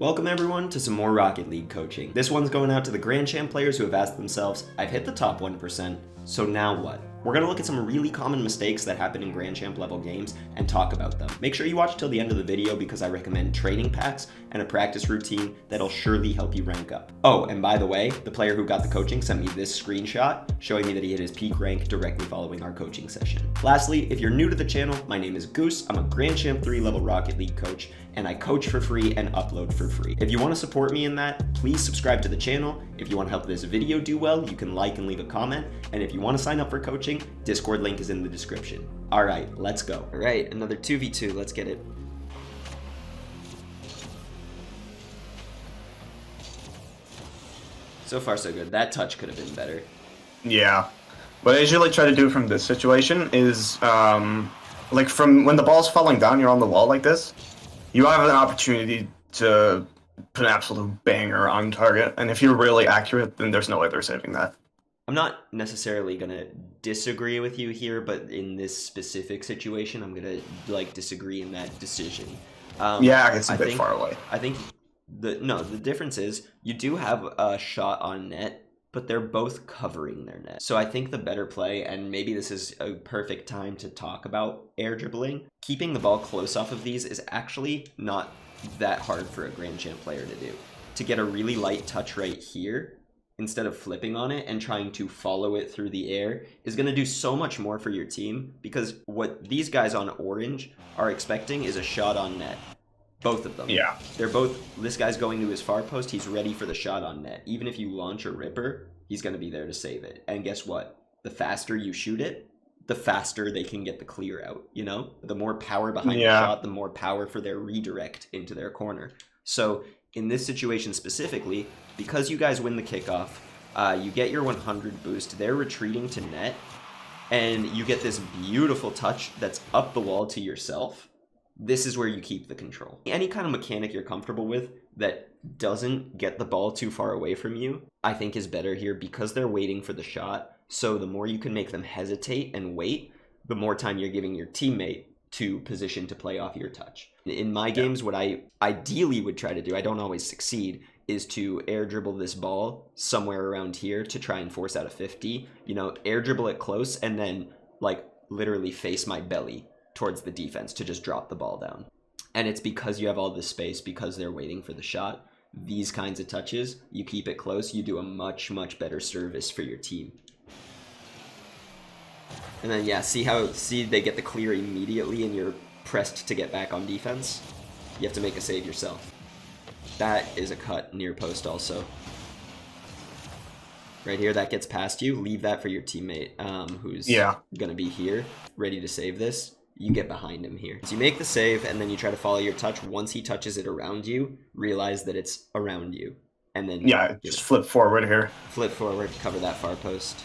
Welcome everyone to some more Rocket League coaching. This one's going out to the Grand Champ players who have asked themselves, I've hit the top 1%, so now what? We're going to look at some really common mistakes that happen in Grand Champ level games and talk about them. Make sure you watch till the end of the video because I recommend training packs and a practice routine that'll surely help you rank up. Oh, and by the way, the player who got the coaching sent me this screenshot showing me that he hit his peak rank directly following our coaching session. Lastly, if you're new to the channel, my name is Goose. I'm a Grand Champ 3 level Rocket League coach and I coach for free and upload for free. If you want to support me in that, please subscribe to the channel. If you want to help this video do well, you can like and leave a comment. And if you want to sign up for coaching, Discord link is in the description. All right, let's go. All right, another 2v2, let's get it. So far, so good. That touch could have been better. Yeah. What I usually try to do from this situation is, like from when the ball's falling down, you're on the wall like this, you have an opportunity to put an absolute banger on target, and if you're really accurate, then there's no way they're saving that. I'm not necessarily gonna disagree with you here, but in this specific situation, I'm gonna disagree in that decision. Yeah, it's a bit far away. I think the difference is you do have a shot on net, but they're both covering their net. So I think the better play, and maybe this is a perfect time to talk about air dribbling, keeping the ball close off of these is actually not that hard for a Grand Champ player to do. To get a really light touch right here, instead of flipping on it and trying to follow it through the air, is gonna do so much more for your team, because what these guys on orange are expecting is a shot on net. Both of them. Yeah. They're both, this guy's going to his far post, he's ready for the shot on net. Even if you launch a ripper, he's going to be there to save it. And guess what? The faster you shoot it, the faster they can get the clear out, you know? The more power behind the shot, the more power for their redirect into their corner. So in this situation specifically, because you guys win the kickoff, you get your 100 boost, they're retreating to net, and you get this beautiful touch that's up the wall to yourself. This is where you keep the control. Any kind of mechanic you're comfortable with that doesn't get the ball too far away from you, I think is better here because they're waiting for the shot. So the more you can make them hesitate and wait, the more time you're giving your teammate to position to play off your touch. In my games, what I ideally would try to do, I don't always succeed, is to air dribble this ball somewhere around here to try and force out a 50. You know, air dribble it close and then like literally face my belly towards the defense to just drop the ball down. And it's because you have all this space, because they're waiting for the shot. These kinds of touches, you keep it close, you do a much, much better service for your team. And then, yeah, see they get the clear immediately and you're pressed to get back on defense? You have to make a save yourself. That is a cut near post also. Right here, that gets past you. Leave that for your teammate who's gonna be here, ready to save this. You get behind him here. So you make the save, and then you try to follow your touch. Once he touches it around you, realize that it's around you. And then just flip forward here. Flip forward, cover that far post.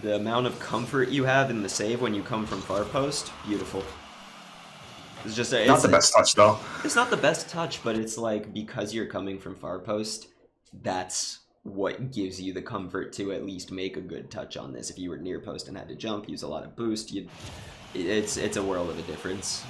The amount of comfort you have in the save when you come from far post, beautiful. It's just not the best touch though. It's not the best touch, but it's like because you're coming from far post, that's what gives you the comfort to at least make a good touch on this. If you were near post and had to jump, use a lot of boost, it's a world of a difference.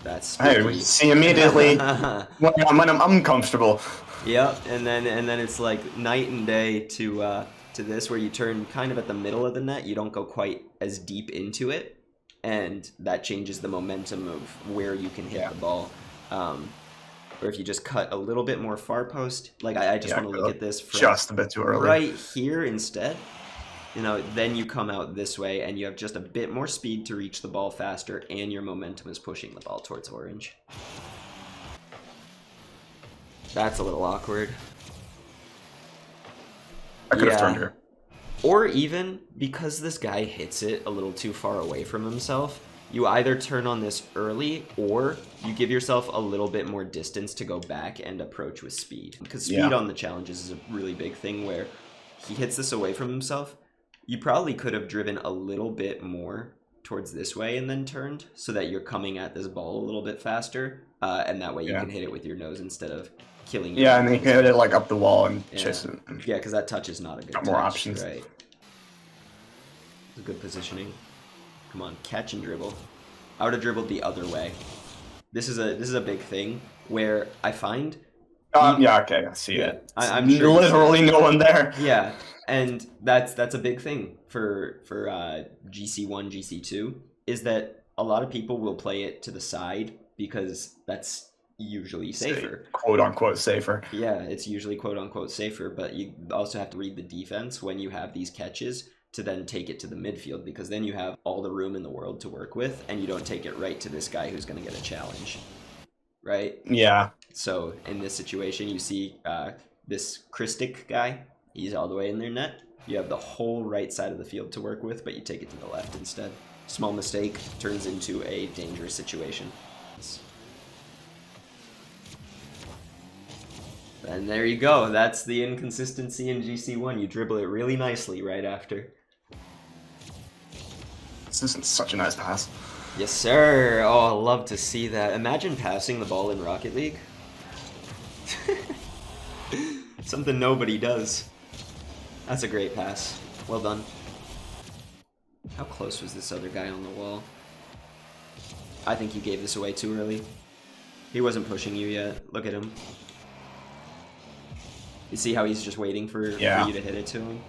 That's hey, we see immediately when I'm uncomfortable. Yep, and then it's like night and day to this, where you turn kind of at the middle of the net. You don't go quite as deep into it, and that changes the momentum of where you can hit the ball. Or if you just cut a little bit more far post, like I just want to look at this from just a bit too early right here instead. You know, then you come out this way and you have just a bit more speed to reach the ball faster, and your momentum is pushing the ball towards orange. That's a little awkward. I could have turned her. Or even, because this guy hits it a little too far away from himself, you either turn on this early, or you give yourself a little bit more distance to go back and approach with speed. Because speed on the challenges is a really big thing, where he hits this away from himself. You probably could have driven a little bit more towards this way and then turned, so that you're coming at this ball a little bit faster, and that way you can hit it with your nose instead of killing you. Yeah, and then you can hit it like up the wall and chase it. Yeah, because that touch is not a good touch. More options. Right. Good positioning. Come on, catch and dribble. I would have dribbled the other way. This is a big thing where I find Yeah, okay, I see yeah, it. I'm sure you Literally no one there. yeah, and that's a big thing for GC1, GC2 is that a lot of people will play it to the side because that's usually safer. Quote unquote safer. Yeah, it's usually quote unquote safer, but you also have to read the defense when you have these catches to then take it to the midfield because then you have all the room in the world to work with and you don't take it right to this guy who's going to get a challenge, right? Yeah. So in this situation, you see this Christic guy, he's all the way in their net. You have the whole right side of the field to work with, but you take it to the left instead. Small mistake turns into a dangerous situation. And there you go. That's the inconsistency in GC1. You dribble it really nicely right after. This is such a nice pass. Yes, sir. Oh, I love to see that. Imagine passing the ball in Rocket League. Something nobody does. That's a great pass. Well done. How close was this other guy on the wall? I think you gave this away too early. He wasn't pushing you yet. Look at him. You see how he's just waiting for you to hit it to him?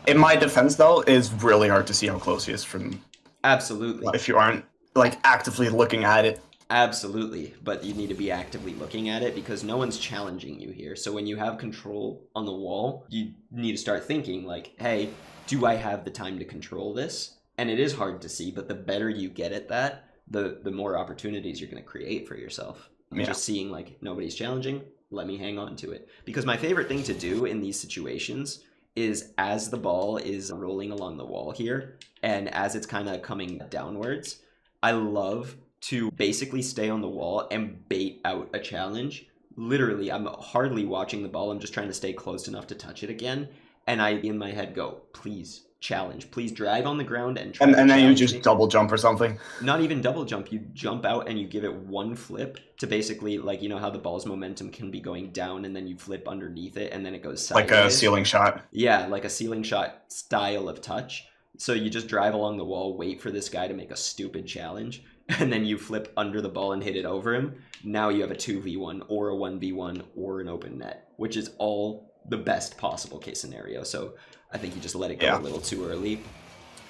In my defense, though, it's really hard to see how close he is from... Absolutely. If you aren't, like, actively looking at it. Absolutely, but you need to be actively looking at it because no one's challenging you here. So when you have control on the wall, you need to start thinking like, hey, do I have the time to control this? And it is hard to see, but the better you get at that, the more opportunities you're going to create for yourself. Yeah. Just seeing like nobody's challenging, let me hang on to it. Because my favorite thing to do in these situations is as the ball is rolling along the wall here, and as it's kind of coming downwards, I love to basically stay on the wall and bait out a challenge. Literally, I'm hardly watching the ball. I'm just trying to stay close enough to touch it again. And I, in my head, go, please, challenge. Please drive on the ground and try And then you challenge just me. double jump or something. Not even double jump. You jump out and you give it one flip to basically, like, you know how the ball's momentum can be going down and then you flip underneath it and then it goes sideways. Like a ceiling shot. Yeah, like a ceiling shot style of touch. So you just drive along the wall, wait for this guy to make a stupid challenge, and then you flip under the ball and hit it over him. Now you have a 2v1 or a 1v1 or an open net, which is all the best possible case scenario. So I think you just let it go a little too early.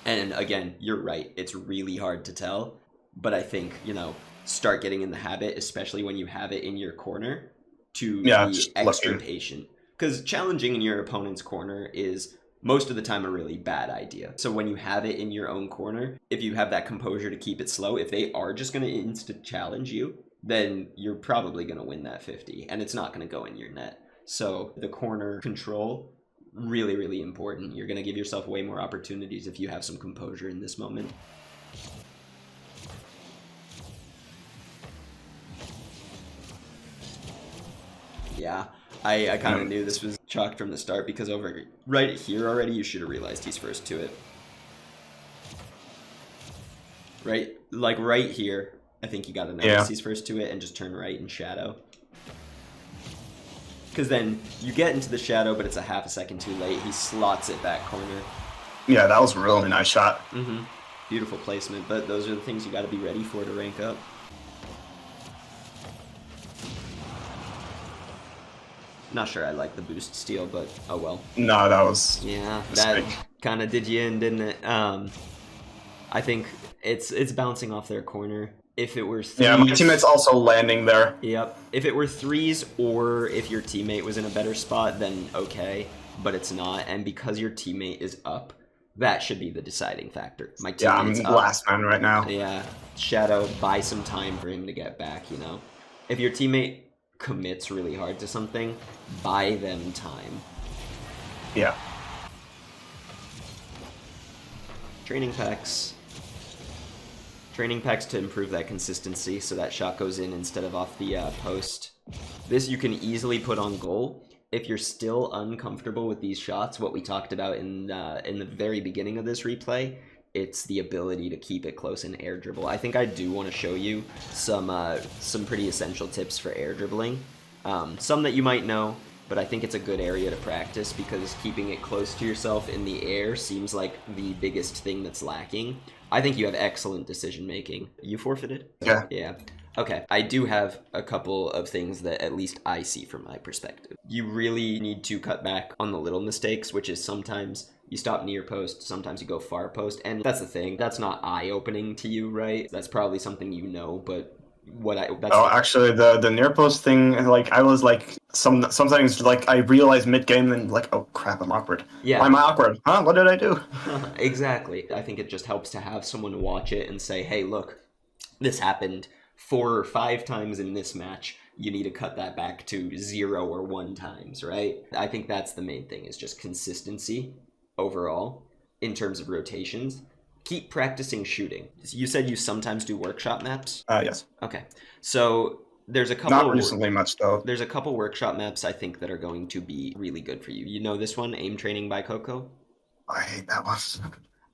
And again, you're right. It's really hard to tell. But I think, you know, start getting in the habit, especially when you have it in your corner, to be extra patient. Because challenging in your opponent's corner is most of the time a really bad idea. So when you have it in your own corner, if you have that composure to keep it slow, if they are just going to instant challenge you, then you're probably going to win that 50 and it's not going to go in your net. So the corner control, really, really important. You're going to give yourself way more opportunities if you have some composure in this moment. Yeah, I kind of knew this was chalked from the start because over right here already, you should have realized he's first to it. Right? Like right here, I think you got to notice he's first to it and just turn right in shadow. Because then you get into the shadow, but it's a half a second too late. He slots it back corner. Yeah, that was a really nice shot. Mm-hmm. Beautiful placement, but those are the things you got to be ready for to rank up. Not sure I like the boost steal, but oh well. No, that was... Yeah, that kind of did you in, didn't it? I think it's bouncing off their corner. If it were threes... Yeah, my teammate's also landing there. Yep. If it were threes or if your teammate was in a better spot, then okay. But it's not, and because your teammate is up, that should be the deciding factor. My teammate's I'm up. last man right now. Yeah. Shadow, buy some time for him to get back, you know? If your teammate commits really hard to something, buy them time. Yeah. Training packs. Training packs to improve that consistency so that shot goes in instead of off the post. This you can easily put on goal. If you're still uncomfortable with these shots, what we talked about in the very beginning of this replay, it's the ability to keep it close and air dribble. I think I do want to show you some pretty essential tips for air dribbling. Some that you might know, but I think it's a good area to practice because keeping it close to yourself in the air seems like the biggest thing that's lacking. I think you have excellent decision making. You forfeited? Yeah. Yeah. Okay, I do have a couple of things that at least I see from my perspective. You really need to cut back on the little mistakes, which is sometimes you stop near post, sometimes you go far post, and that's the thing. That's not eye-opening to you, right? That's probably something you know, but that's Oh, the actually, the near post thing, like I was like sometimes like I realized mid game and like, oh crap, I'm awkward. Why yeah. am I awkward? Huh? What did I do? Exactly. I think it just helps to have someone watch it and say, hey, look, this happened 4 or 5 times in this match. You need to cut that back to 0 or 1 times, right? I think that's the main thing, is just consistency overall in terms of rotations. Keep practicing shooting. You said you sometimes do workshop maps? Yes. Okay. So there's a Not couple recently much though. there's a couple workshop maps I think that are going to be really good for you. You know this one, Aim Training by Coco? I hate that one.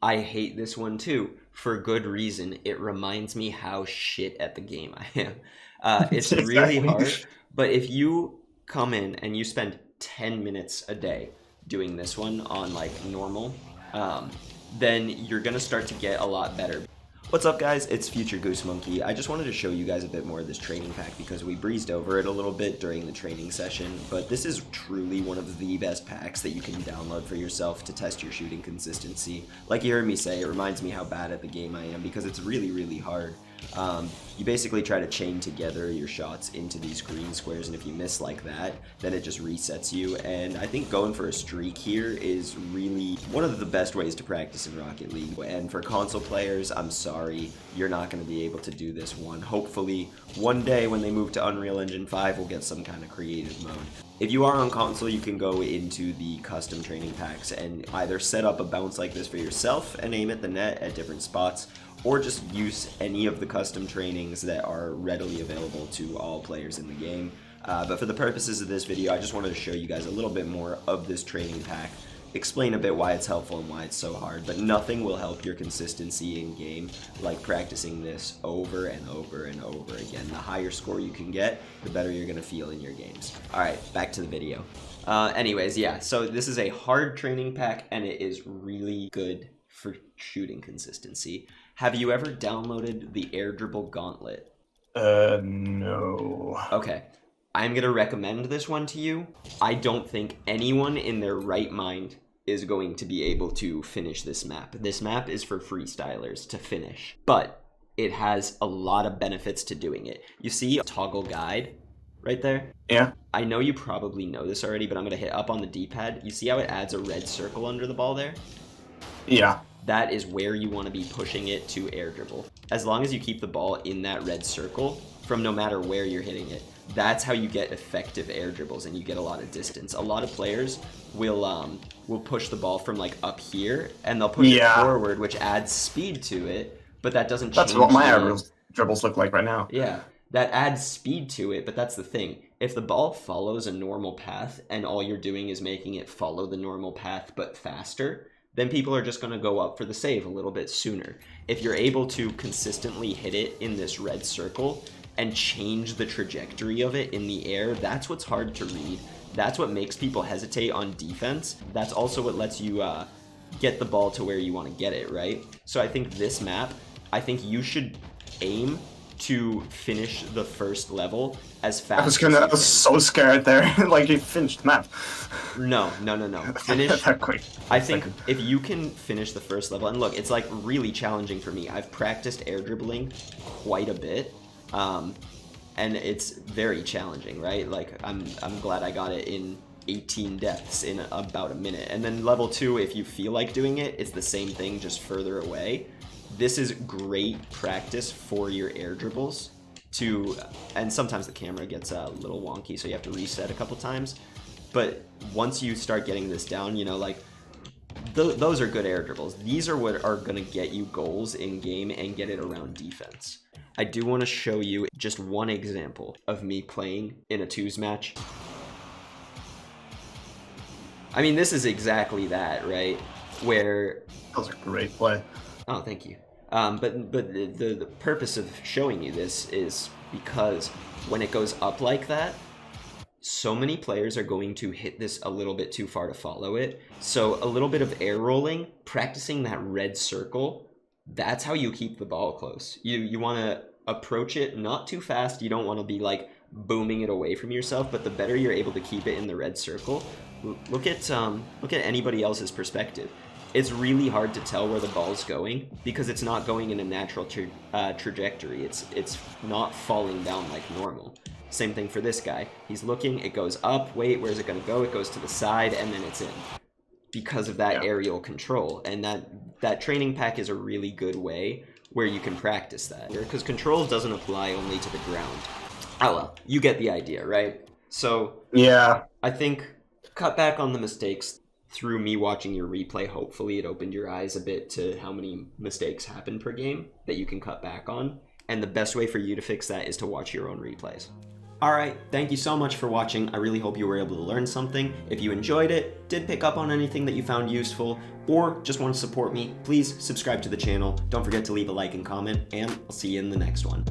I hate this one too, for good reason. It reminds me how shit at the game I am. It's really Exactly. hard, but if you come in and you spend 10 minutes a day doing this one on like normal, then you're gonna start to get a lot better. What's up, guys? It's Future Goose Monkey. I just wanted to show you guys a bit more of this training pack because we breezed over it a little bit during the training session, but this is truly one of the best packs that you can download for yourself to test your shooting consistency. Like you heard me say, it reminds me how bad at the game I am because it's really, really hard. You basically try to chain together your shots into these green squares, and if you miss like that, then it just resets you. And I think going for a streak here is really one of the best ways to practice in Rocket League. And for console players, I'm sorry, you're not going to be able to do this one. Hopefully, one day when they move to Unreal Engine 5, we'll get some kind of creative mode. If you are on console, you can go into the custom training packs and either set up a bounce like this for yourself and aim at the net at different spots, or just use any of the custom trainings that are readily available to all players in the game. But for the purposes of this video, I just wanted to show you guys a little bit more of this training pack, explain a bit why it's helpful and why it's so hard, but nothing will help your consistency in game like practicing this over and over and over again. The higher score you can get, the better you're gonna feel in your games. All right, back to the video. Anyways, yeah, so this is a hard training pack and it is really good for shooting consistency. Have you ever downloaded the Air Dribble Gauntlet? No. Okay. I'm going to recommend this one to you. I don't think anyone in their right mind is going to be able to finish this map. This map is for freestylers to finish, but it has a lot of benefits to doing it. You see a toggle guide right there? Yeah. I know you probably know this already, but I'm going to hit up on the D-pad. You see how it adds a red circle under the ball there? Yeah. That is where you want to be pushing it to air dribble. As long as you keep the ball in that red circle from no matter where you're hitting it, that's how you get effective air dribbles and you get a lot of distance. A lot of players will push the ball from like up here and they'll push it forward, which adds speed to it, but that doesn't change. That's what my air dribbles look like right now. Yeah, that adds speed to it, but that's the thing. If the ball follows a normal path and all you're doing is making it follow the normal path but faster, then people are just going to go up for the save a little bit sooner. If you're able to consistently hit it in this red circle and change the trajectory of it in the air, that's what's hard to read. That's what makes people hesitate on defense. That's also what lets you get the ball to where you want to get it, right? So I think this map, I think you should aim to finish the first level as fast as you can. I was so scared there. Like, you finished the map. No. Finish that quick. I think if you can finish the first level, and look, it's like really challenging for me. I've practiced air dribbling quite a bit, and it's very challenging, right? Like, I'm glad I got it in 18 deaths in about a minute. And then level 2, if you feel like doing it, it's the same thing, just further away. This is great practice for your air dribbles and sometimes the camera gets a little wonky, so you have to reset a couple times. But once you start getting this down, you know, like those are good air dribbles. These are what are going to get you goals in game and get it around defense. I do want to show you just one example of me playing in a twos match. I mean, this is exactly that, right? Where... That was a great play. Oh, thank you. But the purpose of showing you this is because when it goes up like that, so many players are going to hit this a little bit too far to follow it. So a little bit of air rolling, practicing that red circle, that's how you keep the ball close. You want to approach it not too fast. You don't want to be like booming it away from yourself, but the better you're able to keep it in the red circle. Look at anybody else's perspective. It's really hard to tell where the ball's going because it's not going in a natural trajectory. It's not falling down like normal. Same thing for this guy. He's looking, it goes up, wait, where's it gonna go? It goes to the side, and then it's in. Because of that aerial control. And that training pack is a really good way where you can practice that. Because controls doesn't apply only to the ground. Oh well, you get the idea, right? So, yeah, I think cut back on the mistakes. Through me watching your replay, hopefully it opened your eyes a bit to how many mistakes happen per game that you can cut back on. And the best way for you to fix that is to watch your own replays. Alright, thank you so much for watching. I really hope you were able to learn something. If you enjoyed it, did pick up on anything that you found useful, or just want to support me, please subscribe to the channel. Don't forget to leave a like and comment, and I'll see you in the next one.